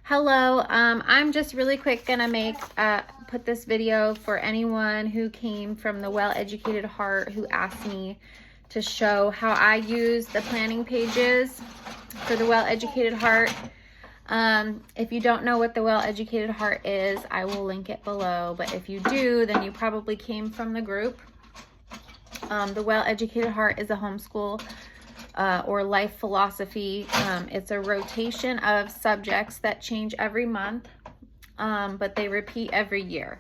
Hello, I'm just really quick gonna put this video for anyone who came from the Well-Educated Heart who asked me to show how I use the planning pages for the Well-Educated Heart. If you don't know what the Well-Educated Heart is, I will link it below, but if you do, then you probably came from the group. The Well-Educated Heart is a homeschool or life philosophy. It's a rotation of subjects that change every month, but they repeat every year.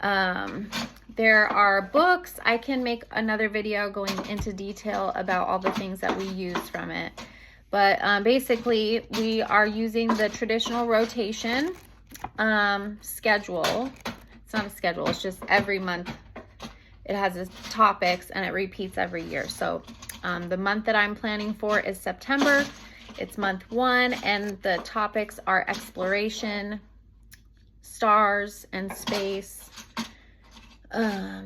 There are books. I can make another video going into detail about all the things that we use from it. But basically, we are using the traditional rotation schedule. It's not a schedule, it's just every month. It has its topics and it repeats every year. So the month that I'm planning for is September. It's month 1 and the topics are exploration, stars and space,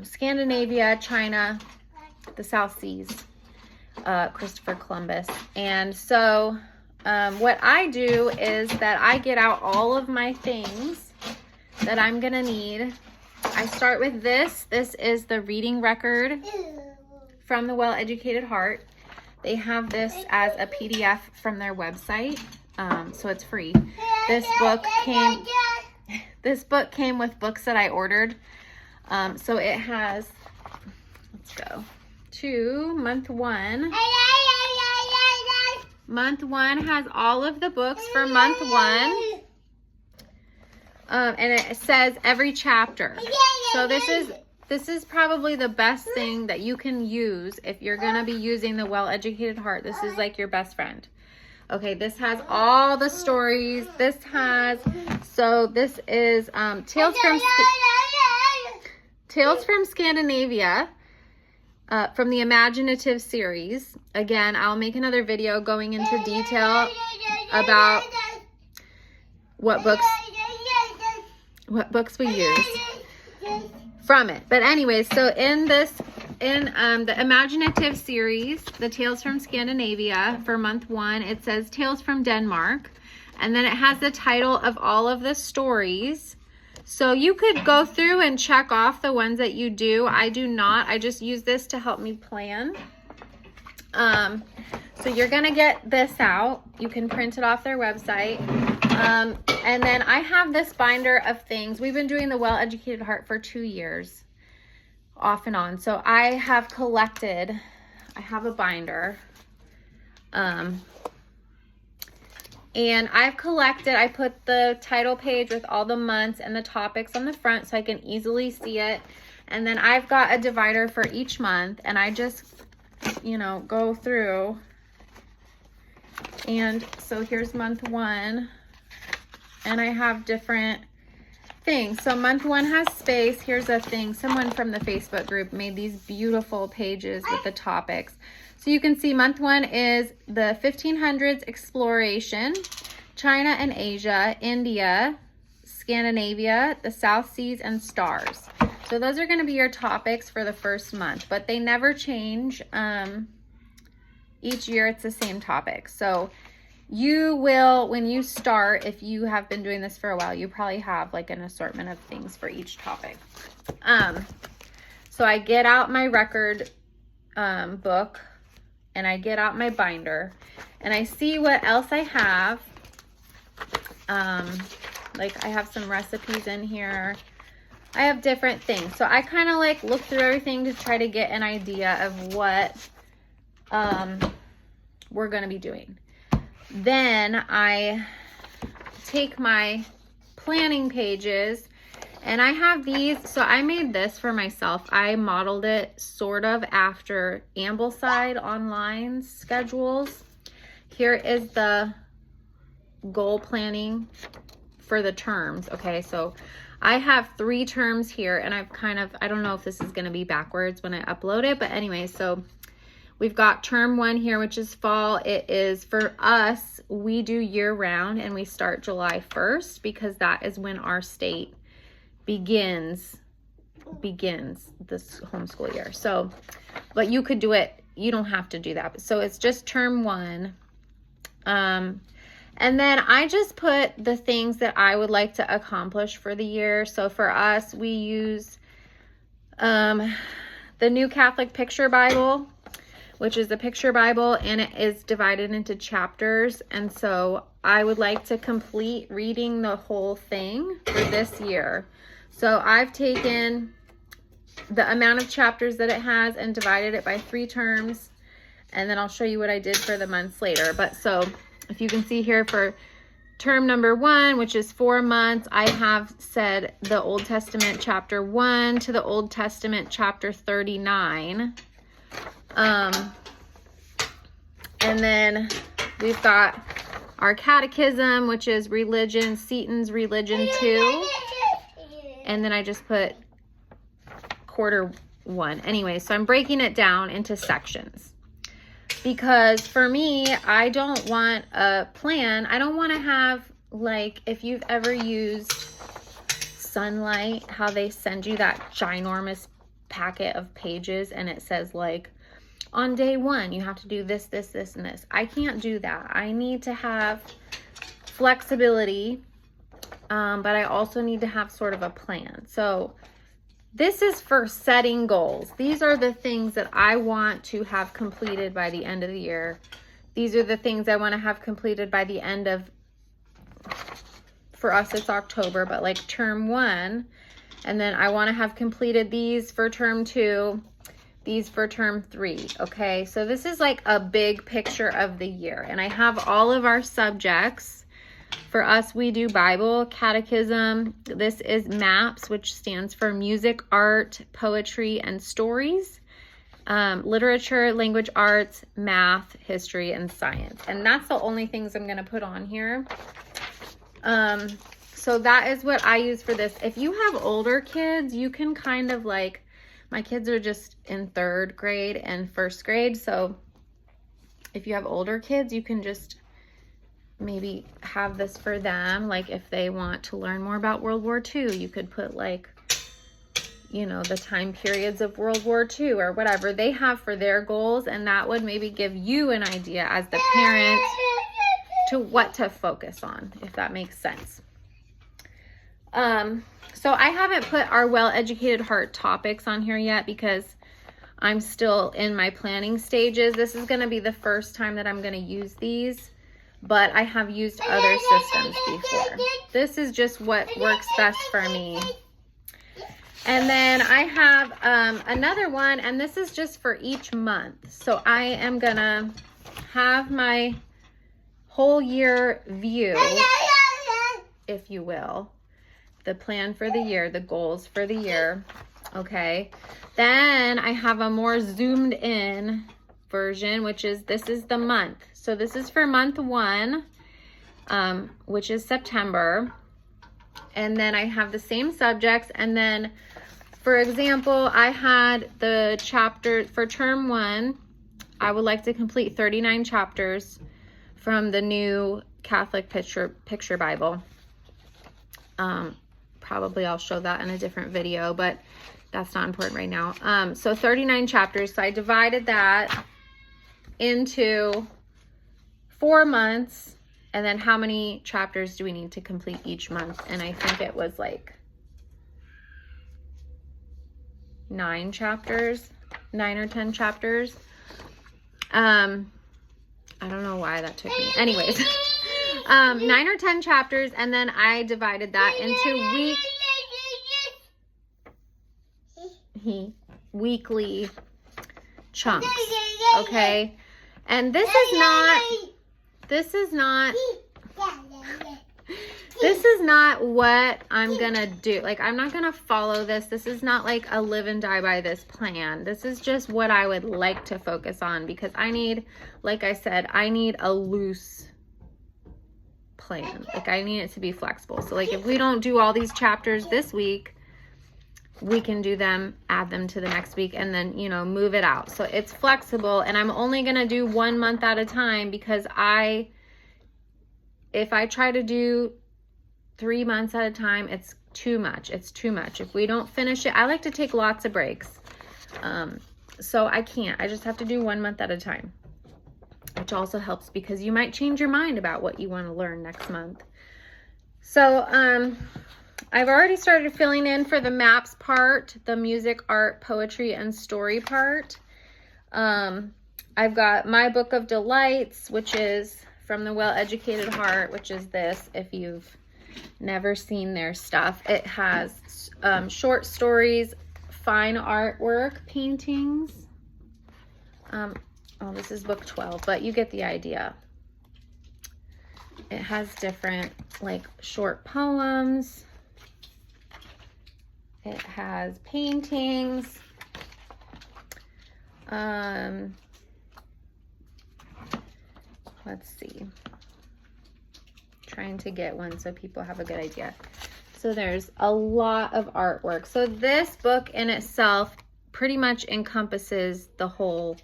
Scandinavia, China, the South Seas, Christopher Columbus. And so what I do is that I get out all of my things that I'm gonna need. I start with this. This is the reading record from the Well-Educated Heart. They have this as a PDF from their website, so it's free. This book came with books that I ordered. So it has, let's go to month 1. Month 1 has all of the books for month 1. And it says every chapter. So this is probably the best thing that you can use if you're gonna be using the Well-Educated Heart. This is like your best friend. Okay, this has all the stories. This is Tales from Scandinavia, from the Imaginative series. Again, I'll make another video going into detail about what books we use from it. But anyways, so in the Imaginative series, the Tales from Scandinavia, for month 1, it says Tales from Denmark, and then it has the title of all of the stories. So you could go through and check off the ones that you do. I do not. I just use this to help me plan. So you're gonna get this out. You can print it off their website. And then I have this binder of things. We've been doing the Well-Educated Heart for 2 years, off and on. So I have a binder. And I put the title page with all the months and the topics on the front so I can easily see it. And then I've got a divider for each month, and I just, go through. And so here's month 1, and I have different things. So month 1 has space. Here's a thing. Someone from the Facebook group made these beautiful pages with the topics. So you can see month 1 is the 1500s exploration, China and Asia, India, Scandinavia, the South Seas, and stars. So those are going to be your topics for the first month, but they never change. Each year it's the same topic. So you will, when you start, if you have been doing this for a while, you probably have like an assortment of things for each topic. So I get out my record book, and I get out my binder, and I see what else I have. Like I have some recipes in here. I have different things. So I kind of like look through everything to try to get an idea of what we're going to be doing. Then I take my planning pages, and I have these. So I made this for myself. I modeled it sort of after Ambleside Online's schedules. Here is the goal planning for the terms. Okay, so I have 3 terms here, and I don't know if this is going to be backwards when I upload it, but anyway, so we've got term 1 here, which is fall. It is, for us, we do year round, and we start July 1st because that is when our state begins this homeschool year. So, but you could do it, you don't have to do that. So it's just term 1. And then I just put the things that I would like to accomplish for the year. So for us, we use the New Catholic Picture Bible, which is the picture Bible, and it is divided into chapters. And so I would like to complete reading the whole thing for this year. So I've taken the amount of chapters that it has and divided it by 3 terms. And then I'll show you what I did for the months later. But so if you can see here for term number 1, which is 4 months, I have said the Old Testament chapter 1 to the Old Testament chapter 39. And then we've got our catechism, which is religion, Seton's religion 2. And then I just put quarter 1. Anyway, so I'm breaking it down into sections. Because for me, I don't want a plan. I don't want to have, like, if you've ever used Sunlight, how they send you that ginormous packet of pages and it says, like, on day 1, you have to do this, this, this, and this. I can't do that. I need to have flexibility, but I also need to have sort of a plan. So this is for setting goals. These are the things that I want to have completed by the end of the year. These are the things I want to have completed by the end of, for us it's October, but like term 1. And then I want to have completed these for term 2, these for term 3. Okay, so this is like a big picture of the year. And I have all of our subjects. For us, we do Bible, catechism. This is MAPS, which stands for music, art, poetry, and stories. Literature, language arts, math, history, and science. And that's the only things I'm going to put on here. So that is what I use for this. If you have older kids, you can kind of like, my kids are just in 3rd grade and 1st grade. So if you have older kids, you can just maybe have this for them. Like if they want to learn more about World War II, you could put like, you know, the time periods of World War II or whatever they have for their goals. And that would maybe give you an idea as the parent to what to focus on, if that makes sense. So I haven't put our Well-Educated Heart topics on here yet because I'm still in my planning stages. This is going to be the first time that I'm going to use these, but I have used other systems before. This is just what works best for me. And then I have another one, and this is just for each month. So I am going to have my whole year view, if you will. The plan for the year, the goals for the year. Okay. Then I have a more zoomed in version, which is, this is the month. So this is for month 1, which is September. And then I have the same subjects. And then, for example, I had the chapter for term 1. I would like to complete 39 chapters from the New Catholic Picture Bible. Probably I'll show that in a different video, but that's not important right now. So 39 chapters. So I divided that into 4 months. And then how many chapters do we need to complete each month? And I think it was like 9 chapters, 9 or 10 chapters. I don't know why that took me. Anyways, 9 or 10 chapters, and then I divided that into weekly chunks. Okay, and this is not what I'm gonna do. Like, I'm not gonna follow this. This is not like a live and die by this plan. This is just what I would like to focus on, because I need, like I said, I need a loose plan. Like, I need it to be flexible. So like, if we don't do all these chapters this week, we can do them, add them to the next week, and then, you know, move it out. So it's flexible, and I'm only gonna do 1 month at a time, because if I try to do 3 months at a time, it's too much. It's too much. If we don't finish it, I like to take lots of breaks. So I can't. I just have to do 1 month at a time. I which also helps because you might change your mind about what you want to learn next month. So I've already started filling in for the maps part, the music, art, poetry, and story part. I've got My Book of Delights, which is From the Well-Educated Heart, which is this, if you've never seen their stuff. It has short stories, fine artwork, paintings. Oh, this is book 12, but you get the idea. It has different, like, short poems. It has paintings. Let's see. Trying to get one so people have a good idea. So there's a lot of artwork. So this book in itself pretty much encompasses the whole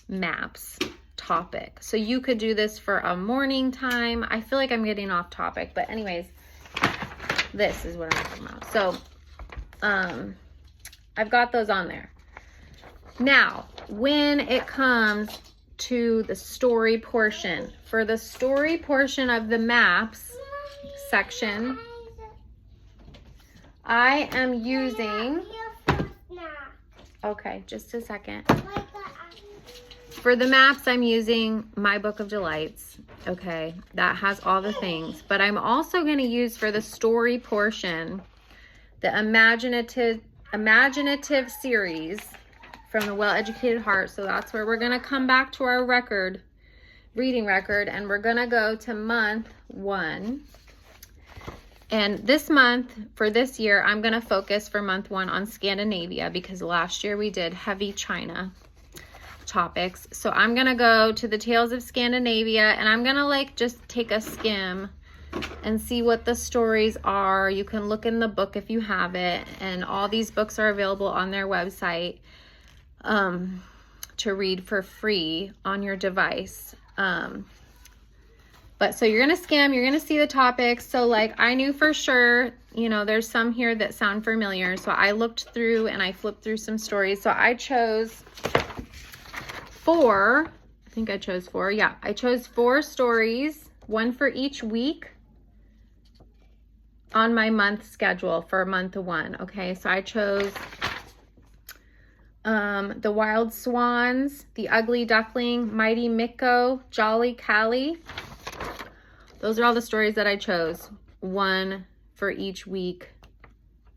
maps topic. So you could do this for a morning time. I feel like I'm getting off topic, but anyways, this is what I'm talking about. So I've got those on there. Now, when it comes to the story portion, for the story portion of the maps section, I am using, okay, just a second. For the maps, I'm using My Book of Delights. Okay, that has all the things. But I'm also going to use for the story portion, the imaginative series From the Well-Educated Heart. So that's where we're going to come back to our reading record, and we're going to go to month 1. And this month, for this year, I'm going to focus for month 1 on Scandinavia, because last year we did heavy China topics. So I'm going to go to the Tales of Scandinavia, and I'm going to like just take a skim and see what the stories are. You can look in the book if you have it, and all these books are available on their website to read for free on your device. But so you're going to skim, you're going to see the topics. So like I knew for sure, you know, there's some here that sound familiar. So I looked through and I flipped through some stories. So I chose 4, I think I chose 4. Yeah, I chose 4 stories, 1 for each week on my month schedule for month 1. Okay, so I chose The Wild Swans, The Ugly Duckling, Mighty Mikko, Jolly Callie. Those are all the stories that I chose, 1 for each week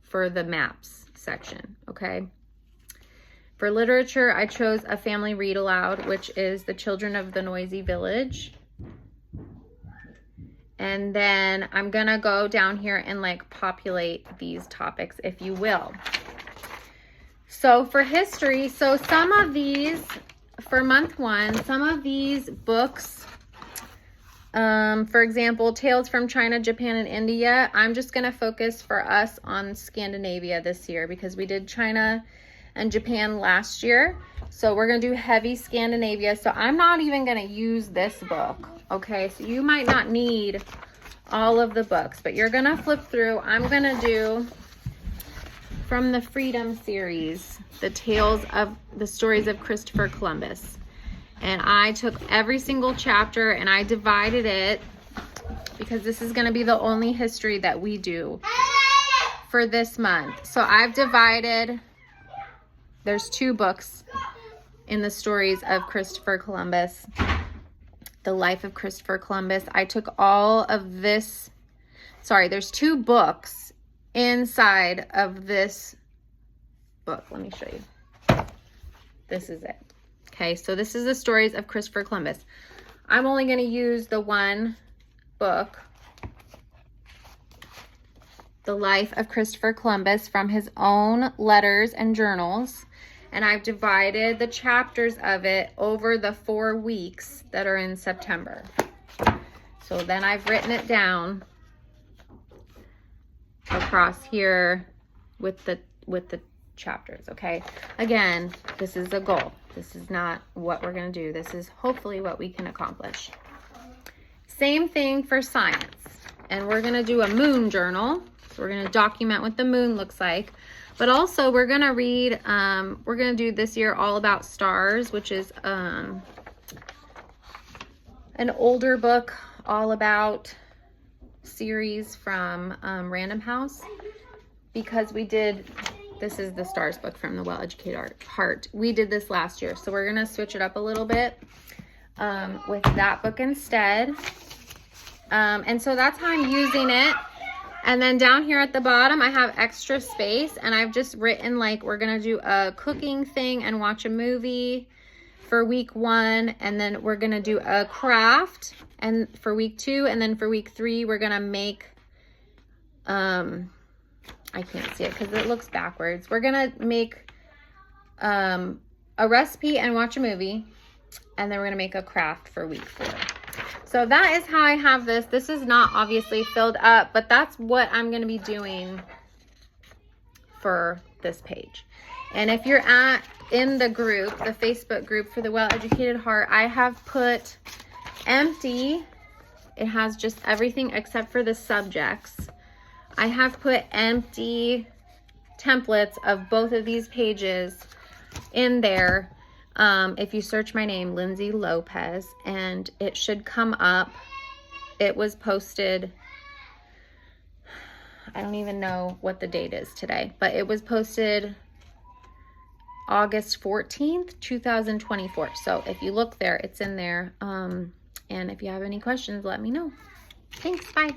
for the maps section, okay? For literature, I chose A Family Read Aloud, which is The Children of the Noisy Village. And then I'm gonna go down here and like populate these topics, if you will. So for history, so some of these, for month 1, some of these books, for example, Tales from China, Japan, and India, I'm just gonna focus for us on Scandinavia this year because we did China and Japan last year. So we're gonna do heavy Scandinavia. So I'm not even gonna use this book, okay? So you might not need all of the books, but you're gonna flip through. I'm gonna do from the Freedom series, the stories of Christopher Columbus. And I took every single chapter and I divided it because this is gonna be the only history that we do for this month. So I've divided, there's 2 books in the stories of Christopher Columbus, the life of Christopher Columbus. I took all of this, there's 2 books inside of this book. Let me show you. This is it. Okay, so this is the stories of Christopher Columbus. I'm only going to use the 1 book, The Life of Christopher Columbus, from his own letters and journals. And I've divided the chapters of it over the 4 weeks that are in September. So then I've written it down across here with the chapters, okay? Again, this is a goal. This is not what we're going to do. This is hopefully what we can accomplish. Same thing for science. And we're going to do a moon journal. So we're going to document what the moon looks like. But also we're going to read, we're going to do this year All About Stars, which is an older book all about series from Random House, because we did, this is the Stars book from the Well-Educated Heart. We did this last year, so we're gonna switch it up a little bit with that book instead. And so that's how I'm using it. And then down here at the bottom, I have extra space, and I've just written like we're gonna do a cooking thing and watch a movie for week 1, and then we're gonna do a craft and for week 2, and then for week 3 we're gonna make I can't see it because it looks backwards. We're gonna make a recipe and watch a movie, and then we're gonna make a craft for week 4. So that is how I have this. This is not obviously filled up, but that's what I'm gonna be doing for this page. And if you're in the group, the Facebook group for the Well-Educated Heart, I have put empty. It has just everything except for the subjects. I have put empty templates of both of these pages in there. If you search my name, Lindsay Lopez, and it should come up. It was posted, I don't even know what the date is today, but it was posted August 14th, 2024. So if you look there, it's in there. And if you have any questions, let me know. Thanks, bye.